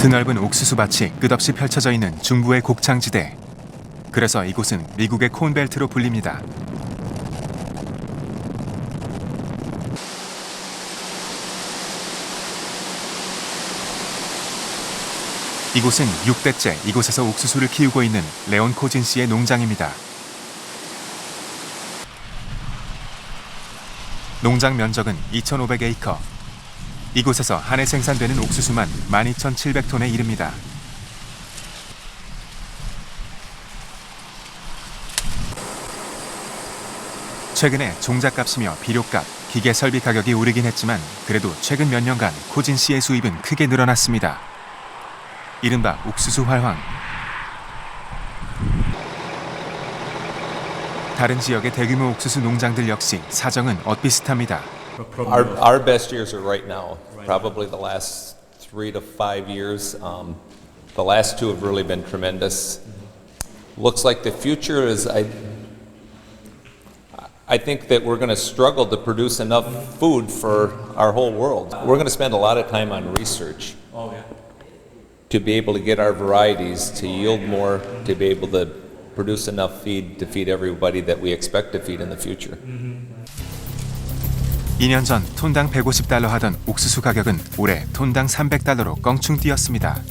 드넓은 옥수수 밭이 끝없이 펼쳐져 있는 중부의 곡창지대. 그래서 이곳은 미국의 콘벨트로 불립니다. 이곳은 6대째 이곳에서 옥수수를 키우고 있는 레온 코진 씨의 농장입니다. 농장 면적은 2,500에이커. 이곳에서 한 해 생산되는 옥수수만 12,700톤에 이릅니다. 최근에 종잣값이며 비료값, 기계 설비 가격이 오르긴 했지만 그래도 최근 몇 년간 코진 씨의 수입은 크게 늘어났습니다. 이른바 옥수수 활황. 다른 지역의 대규모 옥수수 농장들 역시 사정은 엇비슷합니다. Our best years are right now. Probably the last 3 to 5 years. The last 2 have really been tremendous. Looks like the future is. I think that we're going to struggle to produce enough food for our whole world. We're going to spend a lot of time on research to be able to get our varieties to yield more, to be able to produce enough feed to feed everybody that we expect to feed in the future. 2년 전 톤당 150달러 하던 옥수수 가격은 올해 톤당 300달러로 껑충 뛰었습니다.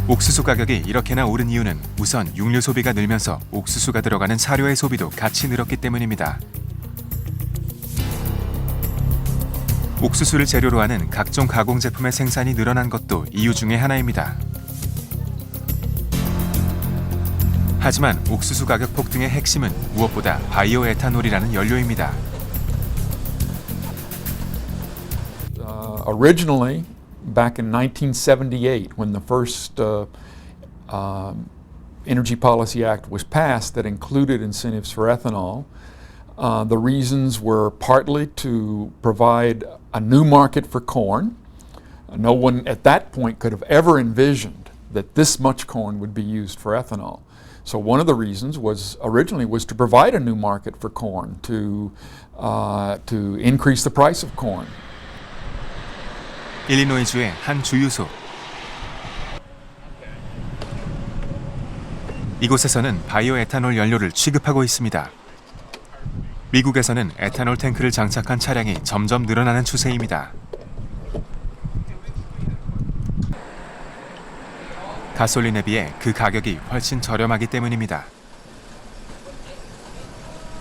옥수수 가격이 이렇게나 오른 이유는 우선 육류 소비가 늘면서 옥수수가 들어가는 사료의 소비도 같이 늘었기 때문입니다. 옥수수를 재료로 하는 각종 가공 제품의 생산이 늘어난 것도 이유 중에 하나입니다. 하지만 옥수수 가격 폭등의 핵심은 무엇보다 바이오 에탄올이라는 연료입니다. Originally, back in 1978, when the first Energy Policy Act was passed that included incentives for ethanol, the reasons were partly to provide a new market for corn. No one at that point could have ever envisioned that this much corn would be used for ethanol. So one of the reasons was originally was to provide a new market for corn, to increase the price of corn. 일리노이주의 한 주유소. 이곳에서는 바이오 에탄올 연료를 취급하고 있습니다. 미국에서는 에탄올 탱크를 장착한 차량이 점점 늘어나는 추세입니다. 가솔린에 비해 그 가격이 훨씬 저렴하기 때문입니다.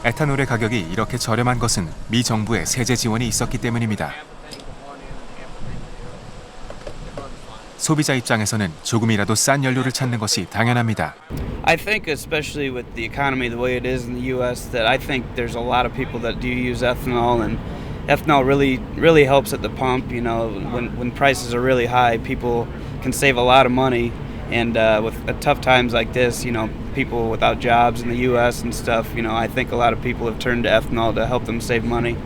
에탄올의 가격이 이렇게 저렴한 것은 미 정부의 세제 지원이 있었기 때문입니다. 소비자 입장에서는 조금이라도 싼 연료를 찾는 것이 당연합니다. I think especially with the economy the way it is in the US that I think there's a lot of people that do use ethanol, and ethanol really helps at the pump. You know, when prices are really high, people can save a lot of money, and with tough times like this, you know, people without jobs in the US and stuff, you know, I think a lot of people have turned to ethanol to help them save money.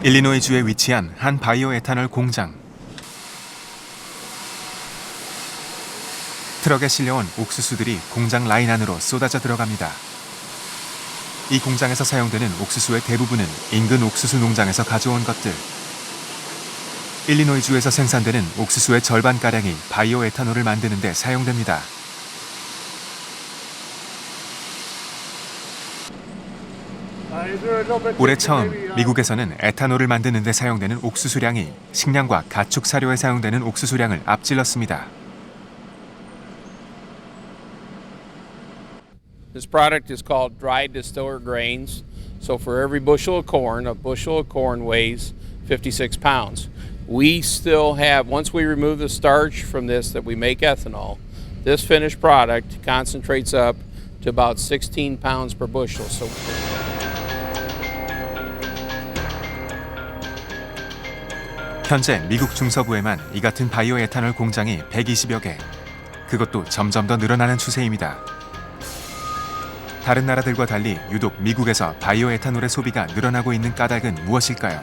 일리노이주에 위치한 한 바이오 에탄올 공장. 트럭에 실려온 옥수수들이 공장 라인 안으로 쏟아져 들어갑니다. 이 공장에서 사용되는 옥수수의 대부분은 인근 옥수수 농장에서 가져온 것들. 일리노이주에서 생산되는 옥수수의 절반가량이 바이오 에탄올을 만드는 데 사용됩니다. 올해 처음 미국에서는 에탄올을 만드는 데 사용되는 옥수수량이 식량과 가축 사료에 사용되는 옥수수량을 앞질렀습니다. This product is called dried distiller grains. So for every bushel of corn, a bushel of corn weighs 56 pounds. We still have, once we remove the starch from this that we make ethanol, this finished product concentrates up to about 16 pounds per bushel. So 현재 미국 중서부에만 이 같은 바이오 에탄올 공장이 120여 개. 그것도 점점 더 늘어나는 추세입니다. 다른 나라들과 달리 유독 미국에서 바이오 에탄올의 소비가 늘어나고 있는 까닭은 무엇일까요?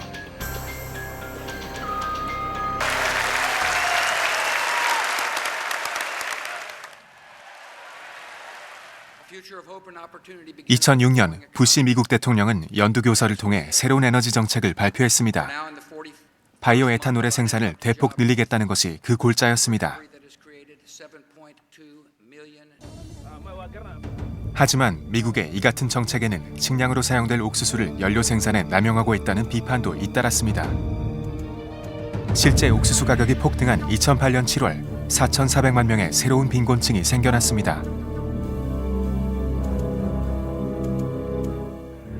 (2006년) 부시 미국 대통령은 연두교서를 통해 새로운 에너지 정책을 발표했습니다. 바이오 에탄올의 생산을 대폭 늘리겠다는 것이 그 골자였습니다. 하지만 미국의 이 같은 정책에는 식량으로 사용될 옥수수를 연료 생산에 남용하고 있다는 비판도 잇따랐습니다. 실제 옥수수 가격이 폭등한 2008년 7월 4,400만 명의 새로운 빈곤층이 생겨났습니다.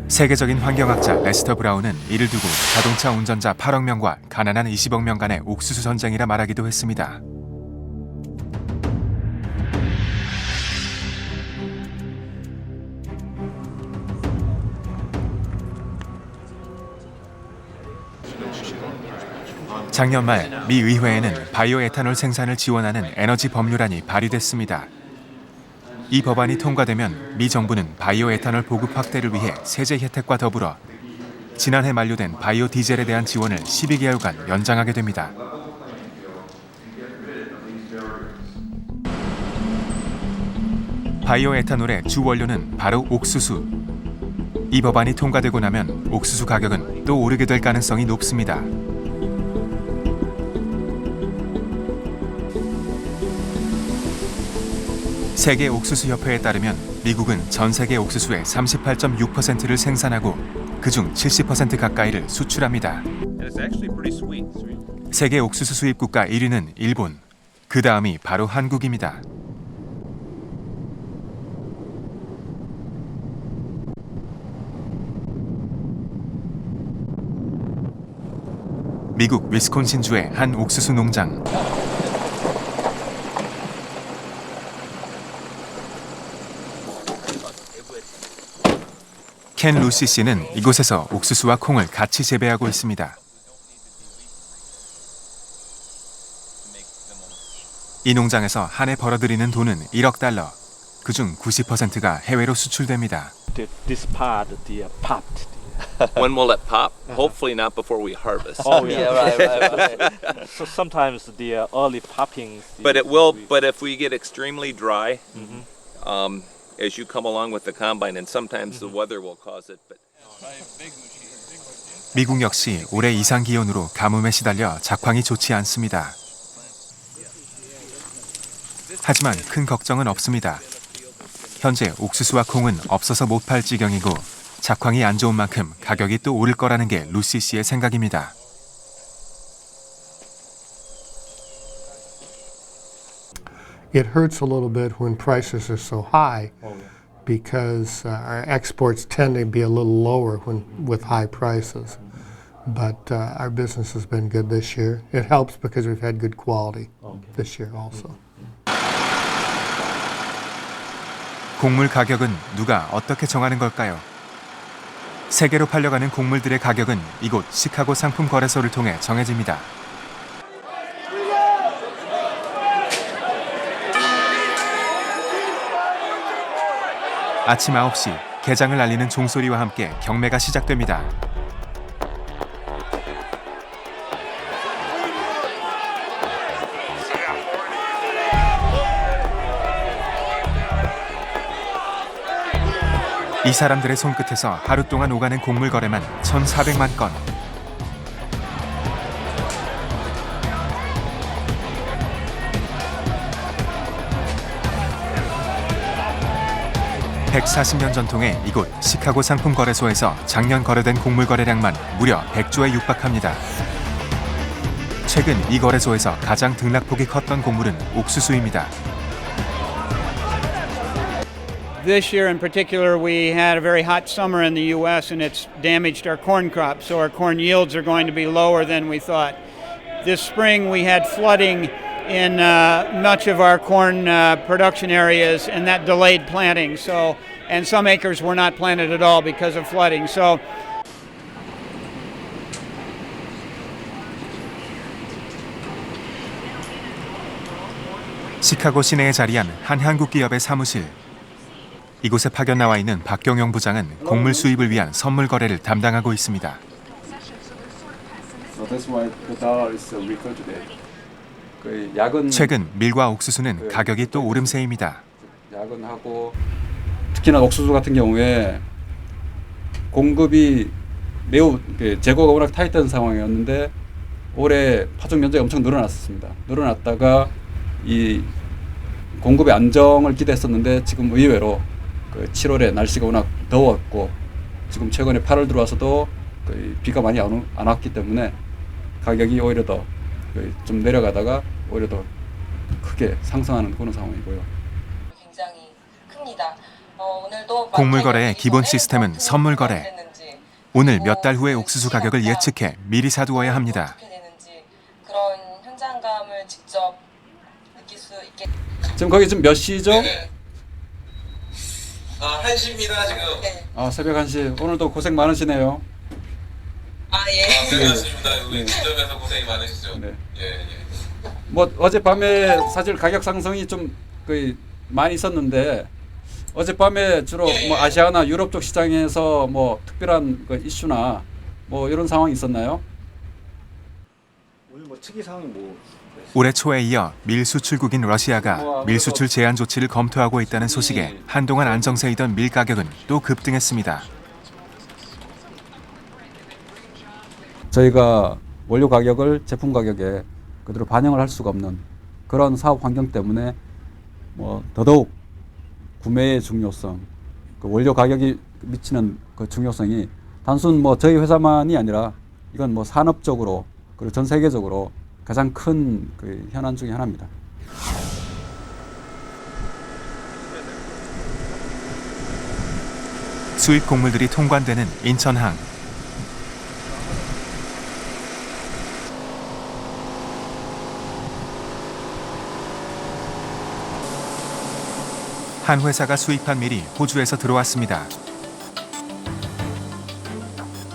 세계적인 환경학자 레스터 브라운은 이를 두고 자동차 운전자 8억 명과 가난한 20억 명 간의 옥수수 전쟁이라 말하기도 했습니다. 작년 말 미 의회에는 바이오 에탄올 생산을 지원하는 에너지 법률안이 발의됐습니다. 이 법안이 통과되면 미 정부는 바이오 에탄올 보급 확대를 위해 세제 혜택과 더불어 지난해 만료된 바이오 디젤에 대한 지원을 12개월간 연장하게 됩니다. 바이오 에탄올의 주 원료는 바로 옥수수. 이 법안이 통과되고 나면 옥수수 가격은 또 오르게 될 가능성이 높습니다. 세계 옥수수 협회에 따르면 미국은 전 세계 옥수수의 38.6%를 생산하고 그중 70% 가까이를 수출합니다. 세계 옥수수 수입 국가 1위는 일본, 그 다음이 바로 한국입니다. 미국 위스콘신주의 한 옥수수 농장. 켄 루시 씨는 이곳에서 옥수수와 콩을 같이 재배하고 있습니다. 이 농장에서 한 해 벌어들이는 돈은 1억 달러. 그중 90%가 해외로 수출됩니다. This part, the popped. When will it pop? Hopefully not before we harvest. Oh yeah, right. So sometimes the early popping. But it will. But if we get extremely dry, as you come along with the combine, and sometimes the weather will cause it. But 미국 역시 올해 이상 기온으로 가뭄에 시달려 작황이 좋지 않습니다. 하지만 큰 걱정은 없습니다. 현재 옥수수와 콩은 없어서 못 팔 지경이고 작황이 안 좋은 만큼 가격이 또 오를 거라는 게 루시 씨의 생각입니다. It hurts a little bit when prices are so high because our exports tend to be a little lower when with high prices. But our business has been good this year. It helps because we've had good quality this year also. 곡물 가격은 누가 어떻게 정하는 걸까요? 세계로 팔려가는 곡물들의 가격은 이곳 시카고 상품 거래소를 통해 정해집니다. 아침 9시 개장을 알리는 종소리와 함께 경매가 시작됩니다. 이 사람들의 손끝에서 하루 동안 오가는 곡물 거래만 1,400만 건. (140년) 전통의 이곳 시카고 상품 거래소에서 작년 거래된 곡물 거래량만 무려 100조에 육박합니다. 최근 이 거래소에서 가장 등락폭이 컸던 곡물은 옥수수입니다. This year in particular, we had a very hot summer in the U.S. and it's damaged our corn crops, so our corn yields are going to be lower than we thought. This spring we had flooding in much of our corn production areas, and that delayed planting. So, and some acres were not planted at all because of flooding. So. 시카고 시내에 자리한 한 한국 기업의 사무실. 이곳에 파견 나와 있는 박경영 부장은 곡물 수입을 위한 선물 거래를 담당하고 있습니다. 최근 밀과 옥수수는 가격이 또 오름세입니다. 야근하고 특히나 옥수수 같은 경우에 공급이 매우 재고가 워낙 타이트한 상황이었는데 올해 파종 면적이 엄청 늘어났습니다. 늘어났다가 이 공급의 안정을 기대했었는데 지금 의외로 그 7월에 날씨가 워낙 더웠고 지금 최근에 8월 들어와서도 거의 비가 많이 안 왔기 때문에 가격이 오히려 더 좀 내려가다가 오히려 더 크게 상승하는 그런 상황이고요. 굉장히 큽니다. 오늘도 곡물 거래의 기본 시스템은 선물 거래. 오늘 몇 달 후의 옥수수 가격을 예측해 미리 사두어야 합니다. 어떻게 되는지 그런 현장감을 직접 느낄 수 있게. 지금 거기 지금 몇 시죠? 1시입니다, 지금. 아, 새벽 1시. 오늘도 고생 많으시네요. 예. 고생하셨습니다. 여기 지점에서 고생이 많으시죠? 네. 예. 뭐 어젯밤에 사실 가격 상승이 좀 거의 많이 있었는데 어젯밤에 주로 뭐 아시아나 유럽 쪽 시장에서 뭐 특별한 그 이슈나 뭐 이런 상황이 있었나요? 오늘 뭐 특이 사항이 뭐 올해 초에 이어 밀 수출국인 러시아가 밀 수출 제한 조치를 검토하고 있다는 소식에 한동안 안정세이던 밀 가격은 또 급등했습니다. 저희가 원료 가격을 제품 가격에 그대로 반영을 할 수가 없는 그런 사업 환경 때문에 뭐 더더욱 구매의 중요성, 그 원료 가격이 미치는 그 중요성이 단순 뭐 저희 회사만이 아니라 이건 뭐 산업적으로 그리고 전 세계적으로 가장 큰 그 현안 중에 하나입니다. 수입 곡물들이 통관되는 인천항. 한 회사가 수입한 밀이 호주에서 들어왔습니다.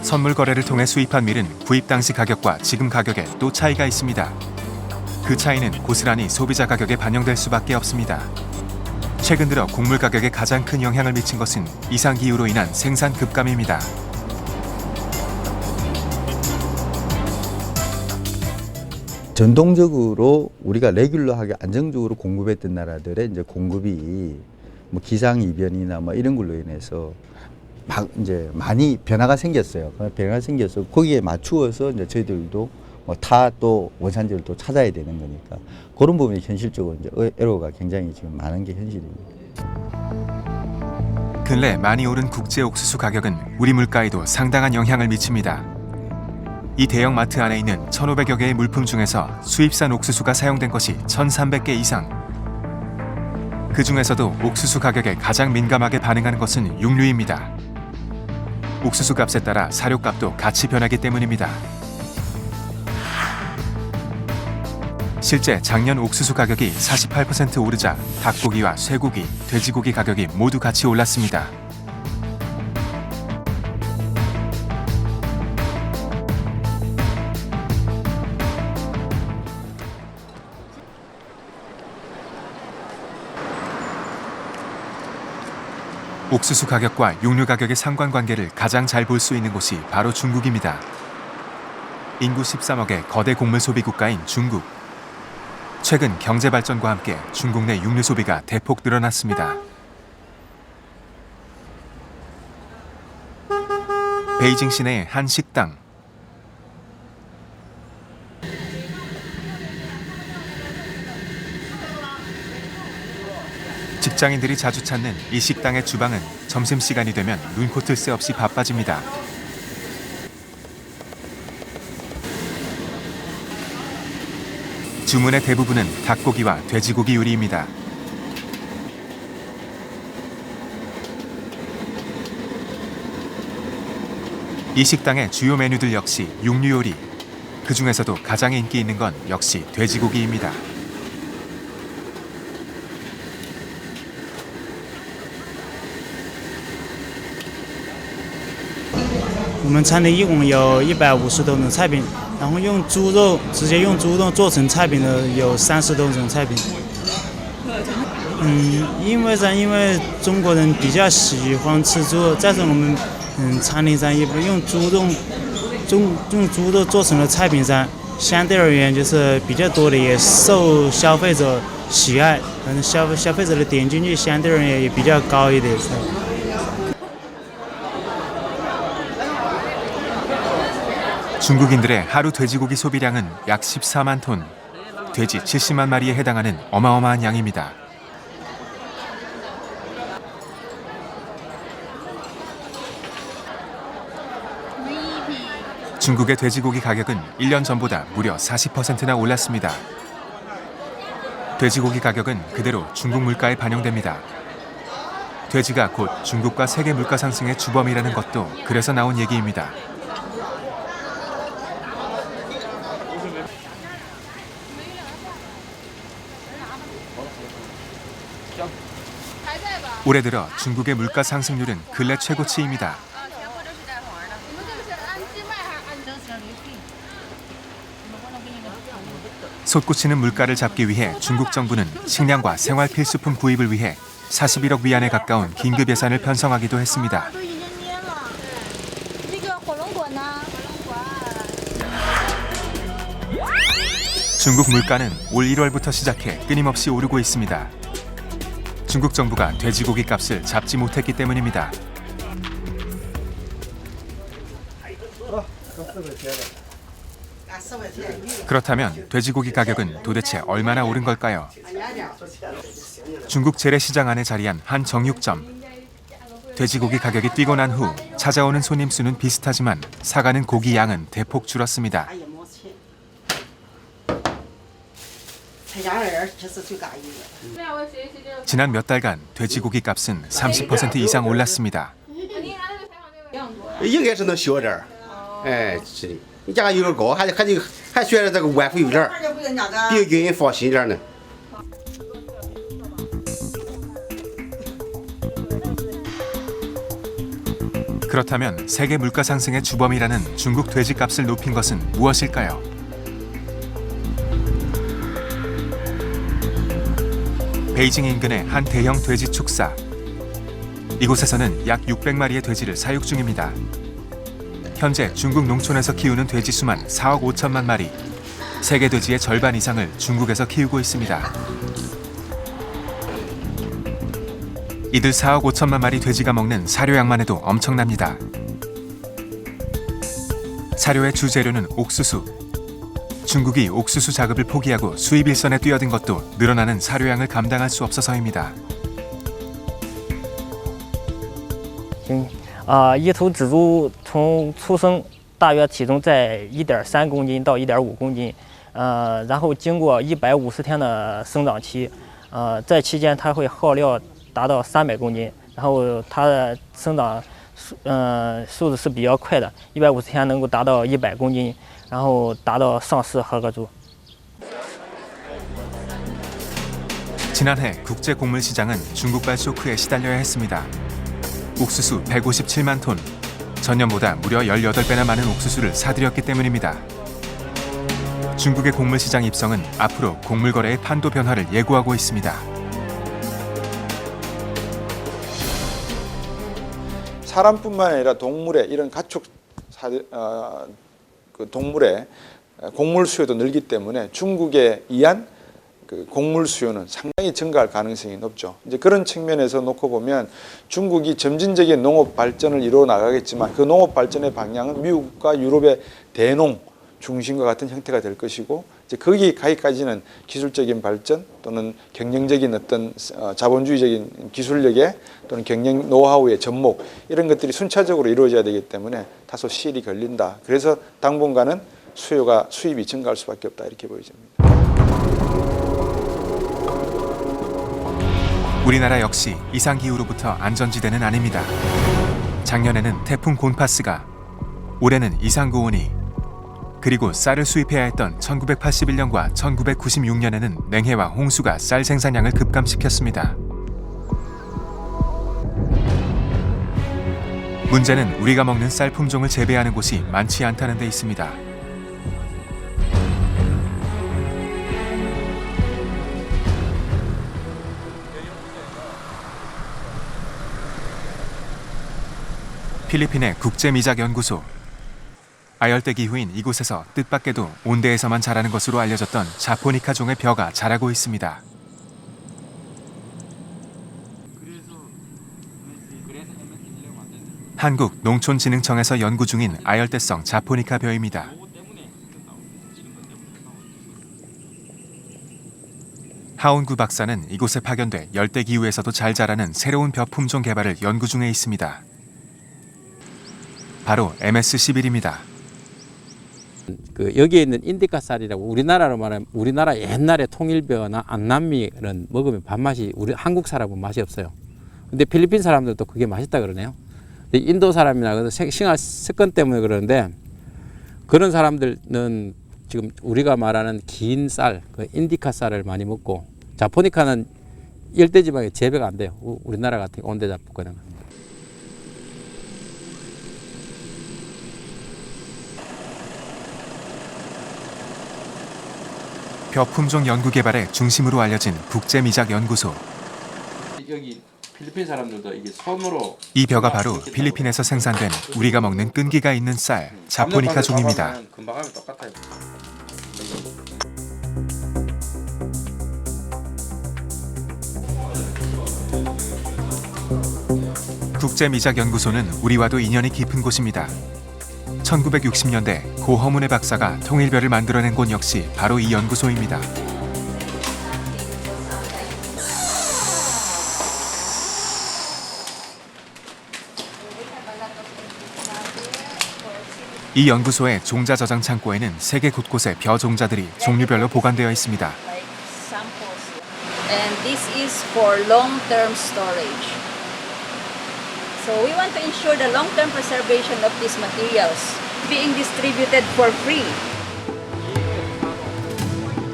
선물 거래를 통해 수입한 밀은 구입 당시 가격과 지금 가격에 또 차이가 있습니다. 그 차이는 고스란히 소비자 가격에 반영될 수밖에 없습니다. 최근 들어 곡물 가격에 가장 큰 영향을 미친 것은 이상기후로 인한 생산 급감입니다. 전통적으로 우리가 레귤러하게 안정적으로 공급했던 나라들의 이제 공급이 뭐 기상 이변이나 뭐 이런 걸로 인해서 막 이제 많이 변화가 생겼어요. 변화가 생겨서 거기에 맞추어서 이제 저희들도 뭐 타 또 원산지를 또 찾아야 되는 거니까 그런 부분이 현실적으로 이제 애로가 굉장히 지금 많은 게 현실입니다. 근래 많이 오른 국제 옥수수 가격은 우리 물가에도 상당한 영향을 미칩니다. 이 대형 마트 안에 있는 1,500여 개의 물품 중에서 수입산 옥수수가 사용된 것이 1,300개 이상. 그 중에서도 옥수수 가격에 가장 민감하게 반응하는 것은 육류입니다. 옥수수 값에 따라 사료값도 같이 변하기 때문입니다. 실제 작년 옥수수 가격이 48% 오르자 닭고기와 쇠고기, 돼지고기 가격이 모두 같이 올랐습니다. 옥수수 가격과 육류 가격의 상관관계를 가장 잘 볼 수 있는 곳이 바로 중국입니다. 인구 13억의 거대 곡물 소비 국가인 중국. 최근 경제 발전과 함께 중국 내 육류 소비가 대폭 늘어났습니다. 베이징 시내의 한 식당. 직장인들이 자주 찾는 이 식당의 주방은 점심시간이 되면 눈코 뜰 새 없이 바빠집니다. 주문의 대부분은 닭고기와 돼지고기 요리입니다. 이 식당의 주요 메뉴들 역시 육류 요리. 그 중에서도 가장 인기 있는 건 역시 돼지고기입니다. 我们餐厅一共有150多种菜品，然后用猪肉直接用猪肉做成菜品的有30多种菜品。因为中国人比较喜欢吃猪肉，再是我们餐厅上也不用猪肉做成的菜品上，相对而言就是比较多的也受消费者喜爱，消费者的点击率相对而言也比较高一点。 네, 중국인들의 하루 돼지고기 소비량은 약 14만 톤, 돼지 70만 마리에 해당하는 어마어마한 양입니다. 중국의 돼지고기 가격은 1년 전보다 무려 40%나 올랐습니다. 돼지고기 가격은 그대로 중국 물가에 반영됩니다. 돼지가 곧 중국과 세계 물가 상승의 주범이라는 것도 그래서 나온 얘기입니다. 올해 들어 중국의 물가 상승률은 근래 최고치입니다. 솟구치는 물가를 잡기 위해 중국 정부는 식량과 생활 필수품 구입을 위해 41억 위안에 가까운 긴급 예산을 편성하기도 했습니다. 중국 물가는 올 1월부터 시작해 끊임없이 오르고 있습니다. 중국 정부가 돼지고기 값을 잡지 못했기 때문입니다. 그렇다면 돼지고기 가격은 도대체 얼마나 오른 걸까요? 중국 재래시장 안에 자리한 한 정육점. 돼지고기 가격이 뛰고 난 후 찾아오는 손님 수는 비슷하지만 사가는 고기 양은 대폭 줄었습니다. 지난 몇 달간 돼지고기 값은 30% 이상 올랐습니다. 应该是能小点儿，哎，是的，你价格有点高，还学着这个晚会有点儿，比军人放心点呢。 그렇다면 세계 물가 상승의 주범이라는 중국 돼지값을 높인 것은 무엇일까요? 베이징 인근의 한 대형 돼지 축사. 이곳에서는 약 600마리의 돼지를 사육 중입니다. 현재 중국 농촌에서 키우는 돼지 수만 4억 5천만 마리. 세계 돼지의 절반 이상을 중국에서 키우고 있습니다. 이들 4억 5천만 마리 돼지가 먹는 사료양만 해도 엄청납니다. 사료의 주재료는 옥수수. 중국이 옥수수 작업을 포기하고 수입 일선에 뛰어든 것도 늘어나는 사료양을 감당할 수 없어서입니다. 一头仔猪从出生大约体重在1.3公斤到1.5公斤，然后经过150天的生长期，在期间它会耗料达到300公斤，然后它的生长速度是比较快的，150天能够达到100公斤，然后达到上市合格猪。 지난해 국제 곡물 시장은 중국발 쇼크에 시달려야 했습니다. 옥수수 157만 톤, 전년보다 무려 18배나 많은 옥수수를 사들였기 때문입니다. 중국의 곡물 시장 입성은 앞으로 곡물 거래의 판도 변화를 예고하고 있습니다. 사람뿐만 아니라 동물의 이런 가축 동물의 곡물 수요도 늘기 때문에 중국에 의한 그 곡물 수요는 상당히 증가할 가능성이 높죠. 이제 그런 측면에서 놓고 보면 중국이 점진적인 농업 발전을 이루어 나가겠지만 그 농업 발전의 방향은 미국과 유럽의 대농 중심과 같은 형태가 될 것이고 이제 거기 가기까지는 기술적인 발전 또는 경영적인 어떤 자본주의적인 기술력의 또는 경영 노하우의 접목 이런 것들이 순차적으로 이루어져야 되기 때문에 다소 시일이 걸린다. 그래서 당분간은 수입이 증가할 수밖에 없다 이렇게 보여집니다. 우리나라 역시 이상기후로부터 안전지대는 아닙니다. 작년에는 태풍 곤파스가, 올해는 이상고온이, 그리고 쌀을 수입해야 했던 1981년과 1996년에는 냉해와 홍수가 쌀 생산량을 급감시켰습니다. 문제는 우리가 먹는 쌀 품종을 재배하는 곳이 많지 않다는 데 있습니다. 필리핀의 국제미작연구소. 아열대 기후인 이곳에서 뜻밖에도 온대에서만 자라는 것으로 알려졌던 자포니카 종의 벼가 자라고 있습니다. 한국농촌진흥청에서 연구 중인 아열대성 자포니카 벼입니다. 하온구 박사는 이곳에 파견돼 열대기후에서도 잘 자라는 새로운 벼 품종 개발을 연구 중에 있습니다. 바로 MS11입니다. 여기에 있는 인디카 쌀이라고 우리나라로 말하면 우리나라 옛날에 통일벼나 안남미는 먹으면 밥맛이 우리 한국 사람은 맛이 없어요. 근데 필리핀 사람들도 그게 맛있다 그러네요. 인도 사람이나 생활 습관 때문에 그러는데 그런 사람들은 지금 우리가 말하는 긴 쌀, 그 인디카 쌀을 많이 먹고 자포니카는 열대지방에 재배가 안 돼요. 우리나라 같은 온대자포니카는. 벼 품종 연구 개발의 중심으로 알려진 국제미작연구소. 여기 필리핀 사람들도 이게 손으로 이 벼가 바로 필리핀에서 생산된 우리가 먹는 끈기가 있는 쌀, 자포니카 종입니다. 금방 하면 똑같아요. 국제미작연구소는 우리와도 인연이 깊은 곳입니다. 1960년대 고 허문회 박사가 통일벼를 만들어낸 곳 역시 바로 이 연구소입니다. 이 연구소의 종자 저장 창고에는 세계 곳곳의 벼 종자들이 종류별로 보관되어 있습니다. And this is for long-term storage. So we want to ensure the long-term preservation of these materials being distributed for free.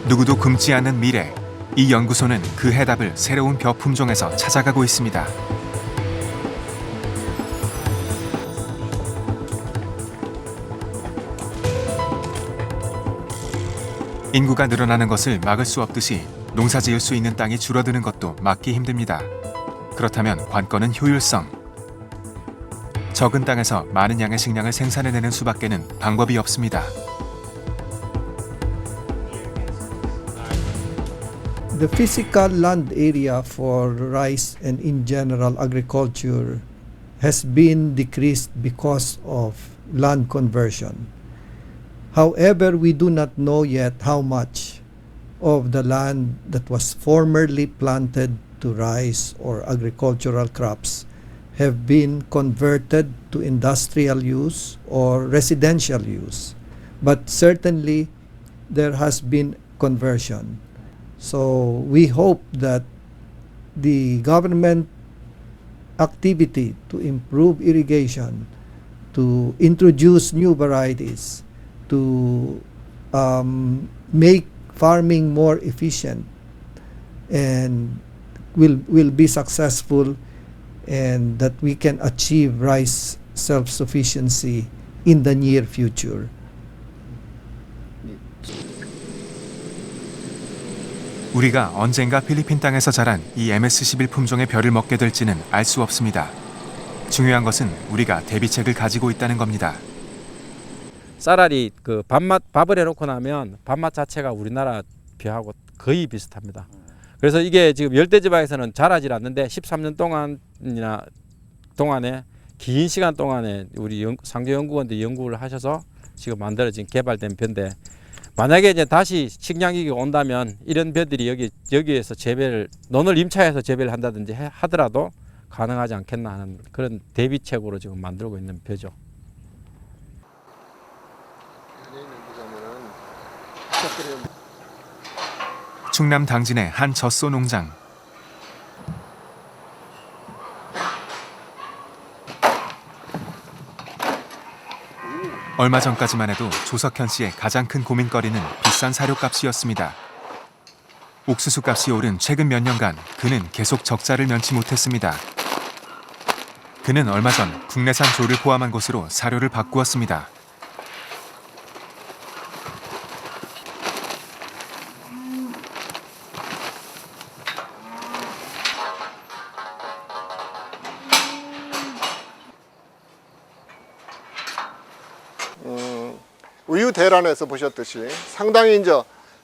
누구도 굶지 않는 미래. 이 연구소는 그 해답을 새로운 벼 품종에서 찾아가고 있습니다. 인구가 늘어나는 것을 막을 수 없듯이 농사 지을 수 있는 땅이 줄어드는 것도 막기 힘듭니다. 그렇다면 관건은 효율성. 적은 땅에서 많은 양의 식량을 생산해내는 수밖에는 방법이 없습니다. The physical land area for rice and in general agriculture has been decreased because of land conversion. However, we do not know yet how much of the land that was formerly planted to rice or agricultural crops have been converted to industrial use or residential use. But certainly there has been conversion. So we hope that the government activity to improve irrigation, to introduce new varieties, to make farming more efficient and will be successful, and that we can achieve rice self-sufficiency in the near future. 우리가 언젠가 필리핀 땅에서 자란 이 MS11 품종의 벼를 먹게 될지는 알 수 없습니다. 중요한 것은 우리가 대비책을 가지고 있다는 겁니다. 쌀알이 그 밥을 해놓고 나면 밥맛 자체가 우리나라 벼하고 거의 비슷합니다. 그래서 이게 지금 열대지방에서는 자라질 않는데 13년 동안에 긴 시간 동안에 우리 상조연구원들이 연구를 하셔서 지금 만들어진 개발된 벼인데, 만약에 이제 다시 식량위기가 온다면 이런 벼들이 여기에서 재배를 논을 임차해서 재배를 한다든지 하더라도 가능하지 않겠나 하는 그런 대비책으로 지금 만들고 있는 벼죠. 충남 당진의 한 젖소 농장. 얼마 전까지만 해도 조석현 씨의 가장 큰 고민거리는 비싼 사료값이었습니다. 옥수수 값이 오른 최근 몇 년간 그는 계속 적자를 면치 못했습니다. 그는 얼마 전 국내산 조를 포함한 것으로 사료를 바꾸었습니다. 우유 대란에서 보셨듯이 상당히 이제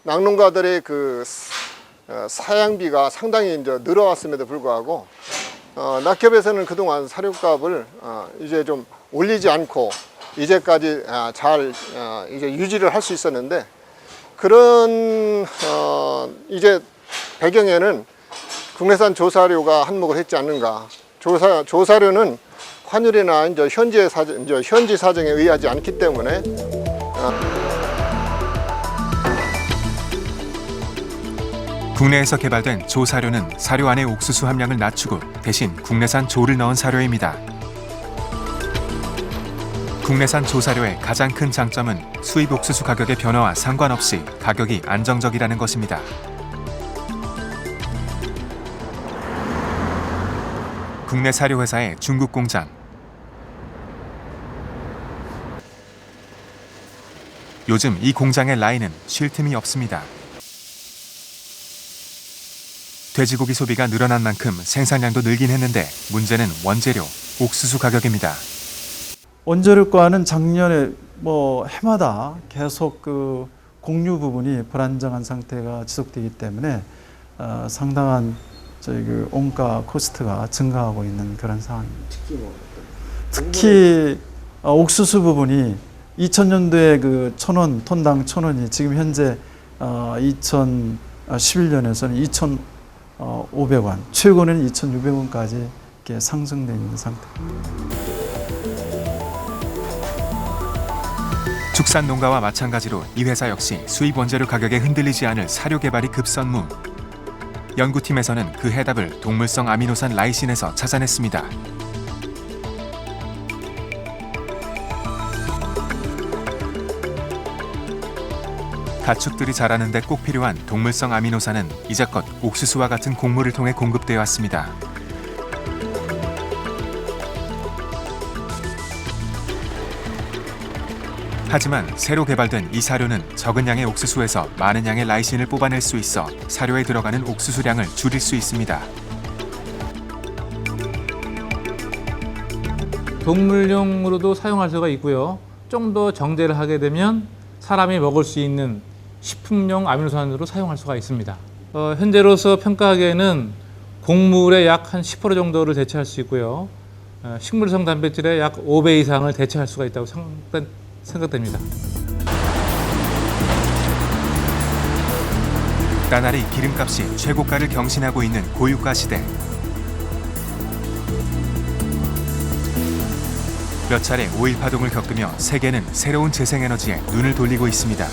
낙농가들의 그 사양비가 상당히 이제 늘어왔음에도 불구하고 낙협에서는 그동안 사료값을 이제 좀 올리지 않고 이제까지 잘 이제 유지를 할 수 있었는데, 그런 이제 배경에는 국내산 조사료가 한몫을 했지 않는가. 조사료는 환율이나 이제 현지 사정에 의하지 않기 때문에 국내에서 개발된 조사료는 사료 안의 옥수수 함량을 낮추고 대신 국내산 조를 넣은 사료입니다. 국내산 조사료의 가장 큰 장점은 수입 옥수수 가격의 변화와 상관없이 가격이 안정적이라는 것입니다. 국내 사료 회사의 중국 공장. 요즘 이 공장의 라인은 쉴 틈이 없습니다. 돼지고기 소비가 늘어난 만큼 생산량도 늘긴 했는데 문제는 원재료, 옥수수 가격입니다. 원재료가는 작년에 해마다 계속 그 공유 부분이 불안정한 상태가 지속되기 때문에 상당한 저희 그 원가 코스트가 증가하고 있는 그런 상황입니다. 특히 옥수수 부분이 2000년도에 그 1,000원, 톤당 1,000원이 지금 현재 2011년에서는 2,500원, 최고는 2,600원까지 이렇게 상승되어 있는 상태입니다. 축산 농가와 마찬가지로 이 회사 역시 수입 원재료 가격에 흔들리지 않을 사료 개발이 급선무. 연구팀에서는 그 해답을 동물성 아미노산 라이신에서 찾아냈습니다. 가축들이 자라는 데 꼭 필요한 동물성 아미노산은 이제껏 옥수수와 같은 곡물을 통해 공급되어 왔습니다. 하지만 새로 개발된 이 사료는 적은 양의 옥수수에서 많은 양의 라이신을 뽑아낼 수 있어 사료에 들어가는 옥수수량을 줄일 수 있습니다. 동물용으로도 사용할 수가 있고요. 좀 더 정제를 하게 되면 사람이 먹을 수 있는 식품용 아미노산으로 사용할 수가 있습니다. 현재로서 평가하기에는 곡물의 약 한 10% 정도를 대체할 수 있고요. 식물성 단백질의 약 5배 이상을 대체할 수가 있다고 생각됩니다. 나날이 기름값이 최고가를 경신하고 있는 고유가 시대. 몇 차례 오일 파동을 겪으며 세계는 새로운 재생에너지에 눈을 돌리고 있습니다.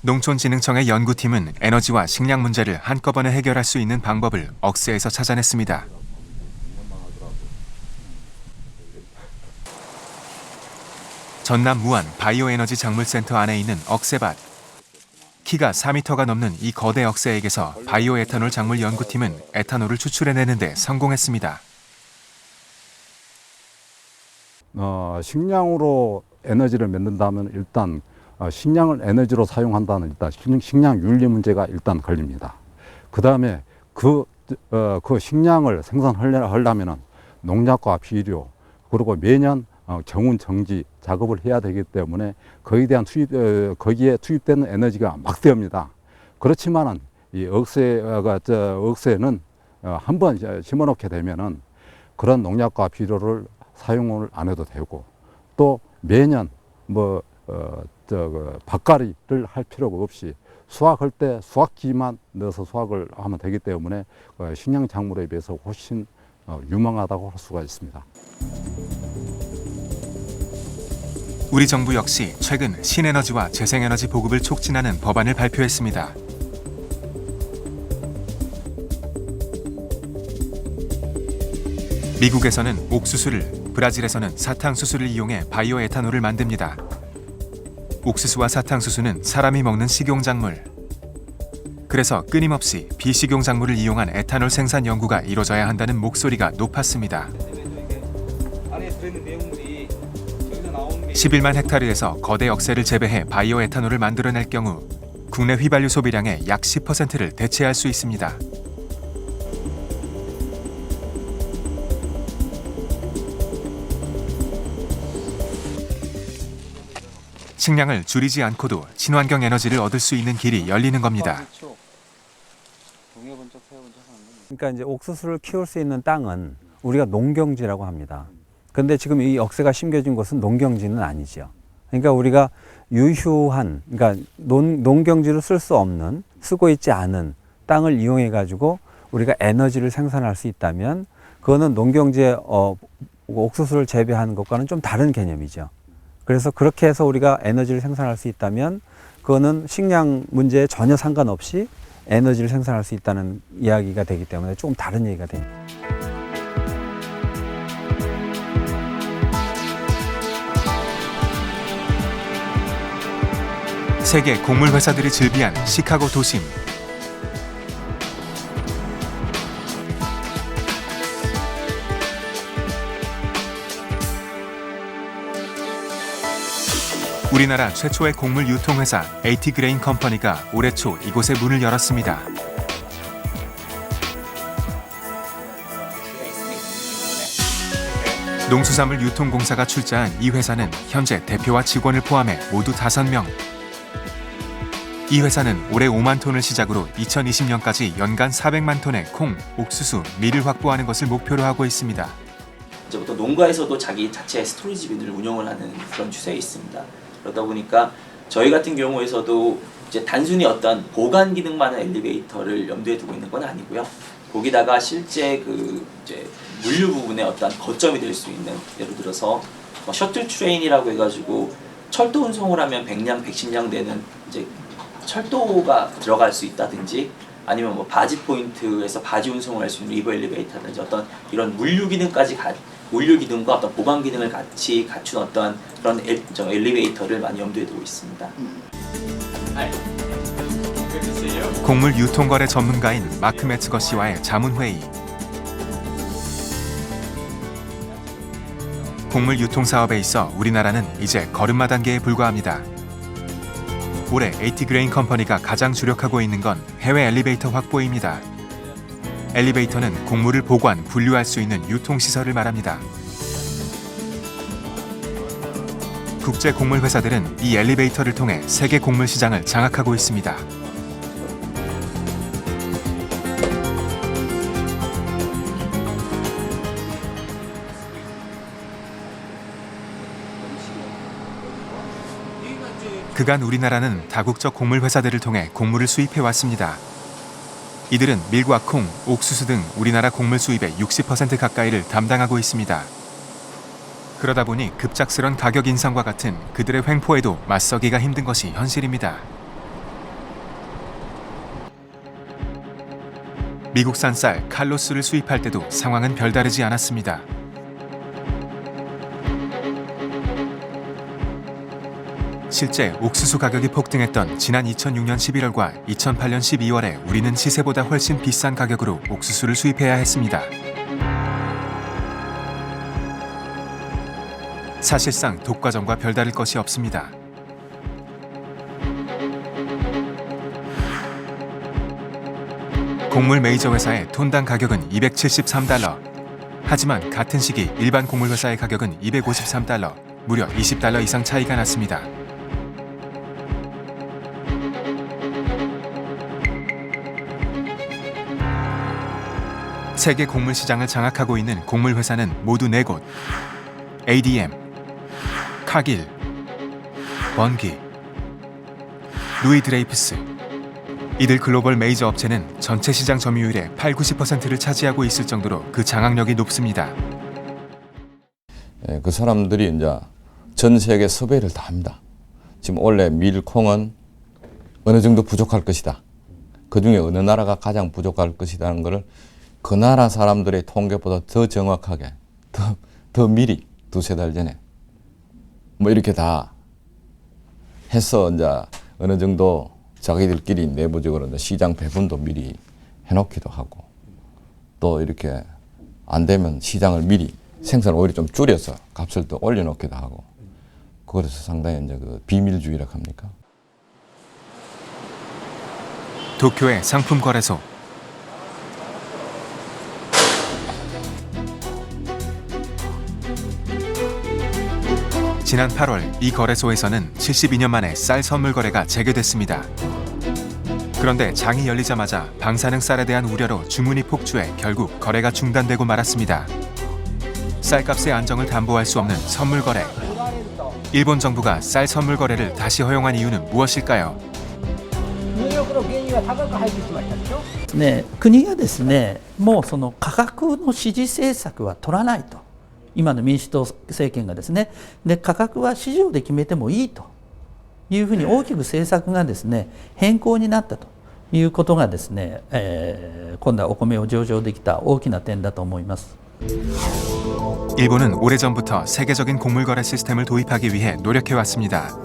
농촌진흥청의 연구팀은 에너지와 식량 문제를 한꺼번에 해결할 수 있는 방법을 억새에서 찾아냈습니다. 전남 무안 바이오에너지 작물센터 안에 있는 억새밭. 키가 4m가 넘는 이 거대 억새액에서 바이오에탄올 작물 연구팀은 에탄올을 추출해내는 데 성공했습니다. 식량으로 에너지를 만든다면 일단 식량을 에너지로 사용한다는 일단 식량 윤리 문제가 일단 걸립니다. 그 다음에 그 식량을 생산하려면 농약과 비료 그리고 매년 정운 정지 작업을 해야 되기 때문에 거기에 투입되는 에너지가 막대합니다. 그렇지만은 이 억새는 한번 심어놓게 되면은 그런 농약과 비료를 사용을 안 해도 되고 또 매년 밭갈이를 할 필요가 없이 수확할 때 수확기만 넣어서 수확을 하면 되기 때문에 식량 작물에 비해서 훨씬 유망하다고 할 수가 있습니다. 우리 정부 역시 최근 신에너지와 재생에너지 보급을 촉진하는 법안을 발표했습니다. 미국에서는 옥수수를, 브라질에서는 사탕수수를 이용해 바이오에탄올을 만듭니다. 옥수수와 사탕수수는 사람이 먹는 식용작물. 그래서 끊임없이 비식용작물을 이용한 에탄올 생산 연구가 이뤄져야 한다는 목소리가 높았습니다. 11만 헥타르에서 거대 억새를 재배해 바이오 에탄올을 만들어낼 경우 국내 휘발유 소비량의 약 10%를 대체할 수 있습니다. 식량을 줄이지 않고도 친환경 에너지를 얻을 수 있는 길이 열리는 겁니다. 그러니까 이제 옥수수를 키울 수 있는 땅은 우리가 농경지라고 합니다. 그런데 지금 이 억새가 심겨진 곳은 농경지는 아니죠. 그러니까 우리가 유휴한, 그러니까 농경지로 쓸 수 없는, 쓰고 있지 않은 땅을 이용해 가지고 우리가 에너지를 생산할 수 있다면 그거는 농경지에 옥수수를 재배하는 것과는 좀 다른 개념이죠. 그래서 그렇게 해서 우리가 에너지를 생산할 수 있다면 그거는 식량 문제에 전혀 상관없이 에너지를 생산할 수 있다는 이야기가 되기 때문에 조금 다른 얘기가 됩니다. 세계 곡물 회사들이 즐비한 시카고 도심. 우리나라 최초의 곡물 유통회사 AT 그레인 컴퍼니가 올해 초 이곳에 문을 열었습니다. 농수산물 유통공사가 출자한 이 회사는 현재 대표와 직원을 포함해 모두 5명. 이 회사는 올해 5만 톤을 시작으로 2020년까지 연간 400만 톤의 콩, 옥수수, 밀을 확보하는 것을 목표로 하고 있습니다. 이제부터 농가에서도 자기 자체 스토리지 빈을 운영을 하는 그런 추세에 있습니다. 그러다 보니까 저희 같은 경우에서도 이제 단순히 어떤 보관 기능만의 엘리베이터를 염두에 두고 있는 건 아니고요. 거기다가 실제 그 이제 물류 부분의 어떤 거점이 될 수 있는, 예를 들어서 셔틀 트레인이라고 해가지고 철도 운송을 하면 100량, 110량 되는 이제 철도가 들어갈 수 있다든지, 아니면 뭐 바지 포인트에서 바지 운송을 할 수 있는 리버 엘리베이터든지 어떤 이런 물류 기능까지 물류 기능과 어떤 보관 기능을 같이 갖춘 어떤 그런 엘리베이터를 많이 염두에 두고 있습니다. 곡물 유통거래 전문가인 마크 매츠거 씨와의 자문회의. 곡물 유통 사업에 있어 우리나라는 이제 걸음마 단계에 불과합니다. 올해 AT 그레인 컴퍼니가 가장 주력하고 있는 건 해외 엘리베이터 확보입니다. 엘리베이터는 곡물을 보관, 분류할 수 있는 유통시설을 말합니다. 국제 곡물 회사들은 이 엘리베이터를 통해 세계 곡물 시장을 장악하고 있습니다. 그간 우리나라는 다국적 곡물 회사들을 통해 곡물을 수입해 왔습니다. 이들은 밀과 콩, 옥수수 등 우리나라 곡물 수입의 60% 가까이를 담당하고 있습니다. 그러다 보니 급작스런 가격 인상과 같은 그들의 횡포에도 맞서기가 힘든 것이 현실입니다. 미국산 쌀 칼로스를 수입할 때도 상황은 별다르지 않았습니다. 실제 옥수수 가격이 폭등했던 지난 2006년 11월과 2008년 12월에 우리는 시세보다 훨씬 비싼 가격으로 옥수수를 수입해야 했습니다. 사실상 독과점과 별다를 것이 없습니다. 곡물 메이저 회사의 톤당 가격은 $273. 하지만 같은 시기 일반 곡물 회사의 가격은 $253, 무려 $20 이상 차이가 났습니다. 세계 곡물 시장을 장악하고 있는 곡물 회사는 모두 4곳. ADM, 카길, 번기, 루이 드레이프스. 이들 글로벌 메이저 업체는 전체 시장 점유율의 80-90%를 차지하고 있을 정도로 그 장악력이 높습니다. 그 사람들이 이제 전 세계 섭외를 다 합니다. 지금 원래 밀, 콩은 어느 정도 부족할 것이다. 그 중에 어느 나라가 가장 부족할 것이라는 것을 그 나라 사람들의 통계보다 더 정확하게, 더 미리 2-3달 전에 뭐 이렇게 다 해서 이제 어느 정도 자기들끼리 내부적으로 이제 시장 배분도 미리 해놓기도 하고, 또 이렇게 안 되면 시장을 미리 생산을 오히려 좀 줄여서 값을 더 올려놓기도 하고, 그래서 상당히 이제 그 비밀주의라고 합니까? 도쿄의 상품 거래소. 지난 8월 이 거래소에서는 72년 만에 쌀 선물 거래가 재개됐습니다. 그런데 장이 열리자마자 방사능 쌀에 대한 우려로 주문이 폭주해 결국 거래가 중단되고 말았습니다. 쌀값의 안정을 담보할 수 없는 선물 거래. 일본 정부가 쌀 선물 거래를 다시 허용한 이유는 무엇일까요? ね、国がですね、もうその価格の支持政策は取らないと、今の民主党政権がですね、で価格は市場で決めてもいいというふうに大きく政策がですね変更になったということがですね、今度はお米を上場できた大きな点だと思います。 일본은 오래전부터 세계적인 곡물 거래 시스템을 도입하기 위해 노력해왔습니다.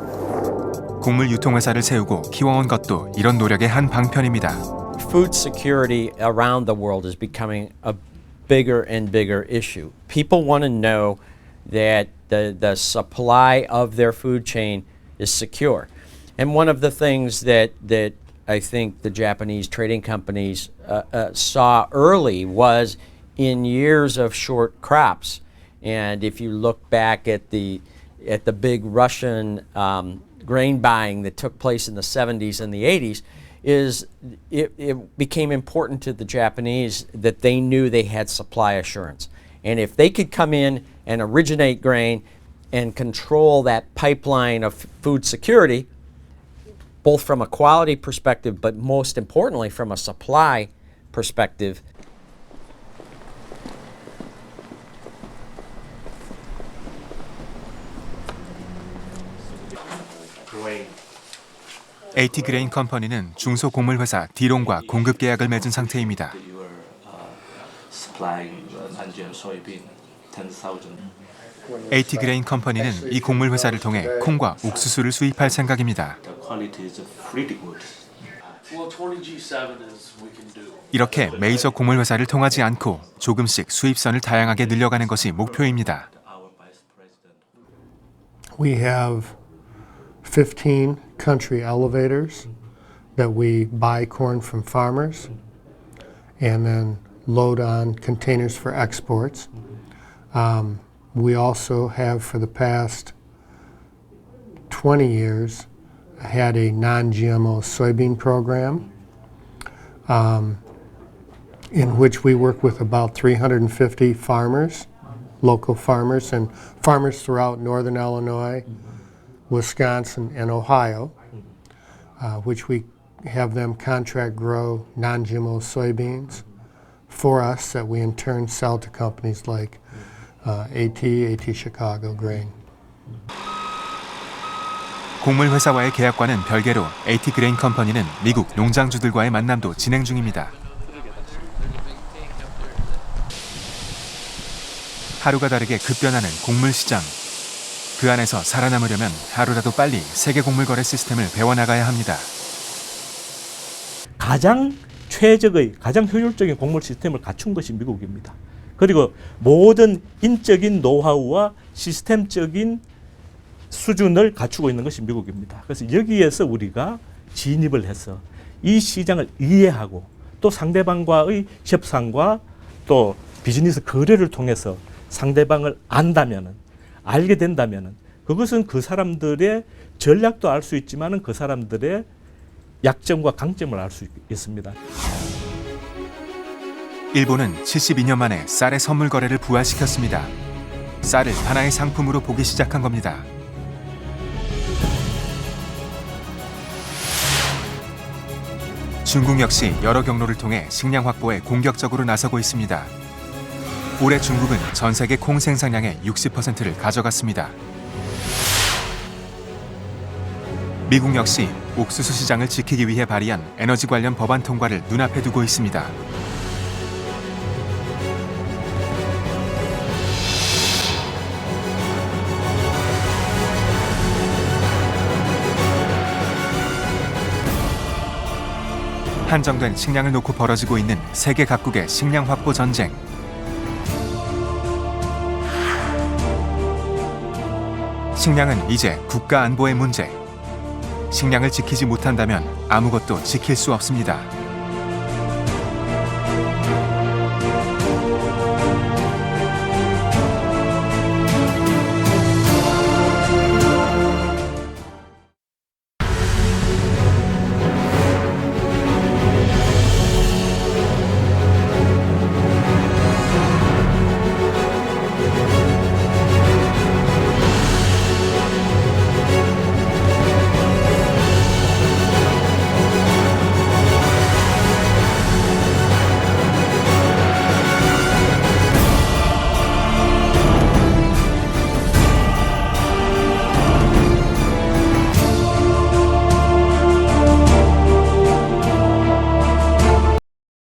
곡물 유통회사를 세우고 키워온 것도 이런 노력의 한 방편입니다. Food security around the world is becoming a bigger and bigger issue. People want to know that the supply of their food chain is secure. And one of the things that I think the Japanese trading companies saw early was in years of short crops. And if you look back at the big Russian grain buying that took place in the 70s and the 80s, it became important to the Japanese that they knew they had supply assurance. And if they could come in and originate grain and control that pipeline of food security, both from a quality perspective, but most importantly from a supply perspective. AT 그레인 컴퍼니는 중소곡물회사 디롱과 공급 계약을 맺은 상태입니다. AT 그레인 컴퍼니는 이 곡물회사를 통해 콩과 옥수수를 수입할 생각입니다. 이렇게 메이저 곡물회사를 통하지 않고 조금씩 수입선을 다양하게 늘려가는 것이 목표입니다. We have 15 country elevators that we buy corn from farmers and then load on containers for exports. We also have, for the past 20 years, had a non-GMO soybean program in which we work with about 350 farmers, local farmers, and farmers throughout northern Illinois, Wisconsin, and Ohio, which we have them contract grow non-GMO soybeans for us that we in turn sell to companies like AT Chicago Grain. 곡물회사와의 계약과는 별개로 AT 그레인 컴퍼니는 미국 농장주들과의 만남도 진행 중입니다. 하루가 다르게 급변하는 곡물 시장. 그 안에서 살아남으려면 하루라도 빨리 세계 곡물 거래 시스템을 배워나가야 합니다. 가장 최적의, 가장 효율적인 곡물 시스템을 갖춘 것이 미국입니다. 그리고 모든 인적인 노하우와 시스템적인 수준을 갖추고 있는 것이 미국입니다. 그래서 여기에서 우리가 진입을 해서 이 시장을 이해하고 또 상대방과의 협상과 또 비즈니스 거래를 통해서 상대방을 안다면은, 알게 된다면은 그것은 그 사람들의 전략도 알 수 있지만은 그 사람들의 약점과 강점을 알 수 있습니다. 일본은 72년 만에 쌀의 선물 거래를 부활시켰습니다. 쌀을 하나의 상품으로 보기 시작한 겁니다. 중국 역시 여러 경로를 통해 식량 확보에 공격적으로 나서고 있습니다. 올해 중국은 전 세계 콩 생산량의 60%를 가져갔습니다. 미국 역시 옥수수 시장을 지키기 위해 발의한 에너지 관련 법안 통과를 눈앞에 두고 있습니다. 한정된 식량을 놓고 벌어지고 있는 세계 각국의 식량 확보 전쟁. 식량은 이제 국가 안보의 문제. 식량을 지키지 못한다면 아무것도 지킬 수 없습니다.